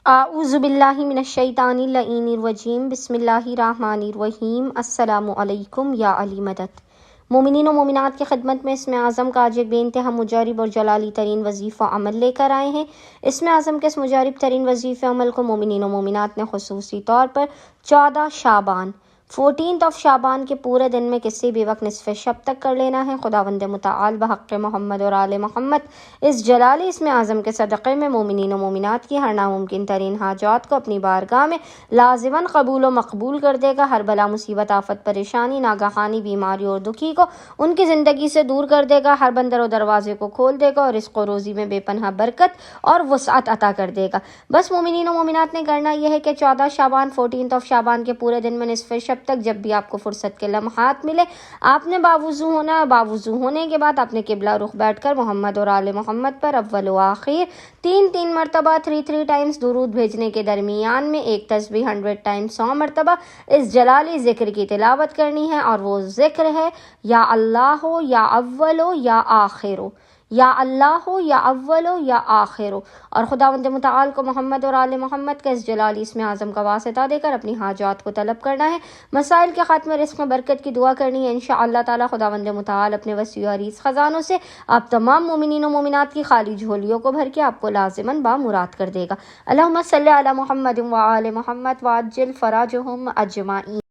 اعوذ باللہ من الشیطان اللعین الرجیم بسم اللہ الرحمن الرحیم السلام علیکم یا علی مدد۔ مومنین و مومنات کی خدمت میں اسم اعظم کا آج ایک بے انتہا مجرب اور جلالی ترین وظیفہ عمل لے کر آئے ہیں۔ اسم اعظم کے اس مجرب ترین وظیفہ عمل کو مومنین و مومنات نے خصوصی طور پر 14 شعبان 14 شعبان کے پورے دن میں کسی بھی وقت نصف شب تک کر لینا ہے۔ خداوند متعال بحق محمد اور آل محمد اس جلالی اسم اعظم کے صدقے میں مومنین و مومنات کی ہر ناممکن ترین حاجات کو اپنی بارگاہ میں لازماً قبول و مقبول کر دے گا۔ ہر بلا مصیبت آفت پریشانی ناگہانی بیماری اور دکھی کو ان کی زندگی سے دور کر دے گا۔ ہر بندر و دروازے کو کھول دے گا اور رزق و روزی میں بے پناہ برکت اور وسعت عطا کر دے گا۔ بس مومنین و مومنات نے کرنا یہ ہے کہ 14 شعبان 14 شعبان کے پورے دن میں نصف شب تک جب بھی آپ کو فرصت کے لمحات ملے آپ نے باوضو ہونا ہے۔ باوضو ہونے کے بعد آپ نے قبلہ رخ بیٹھ کر محمد اور آل محمد پر اول و آخر 3 مرتبہ 3 ٹائمز درود بھیجنے کے درمیان میں ایک تسبیح 100 ٹائمز 100 مرتبہ اس جلالی ذکر کی تلاوت کرنی ہے، اور وہ ذکر ہے یا اللہ ہو یا اول ہو یا آخر ہو، یا اللہ ہو یا اول ہو یا آخر ہو، اور خداوند متعال کو محمد اور آل محمد کا اس جلالی اسم اعظم کا واسطہ دے کر اپنی حاجات کو طلب کرنا ہے، مسائل کے خاتمے رزق میں برکت کی دعا کرنی ہے۔ انشاءاللہ تعالی خداوند متعال اپنے وسیع و عریض خزانوں سے آپ تمام مومنین و مومنات کی خالی جھولیوں کو بھر کے آپ کو لازماً بامراد کر دے گا۔ اللہم صلی علی محمد و آل محمد وعجل فراجہم اجمعین۔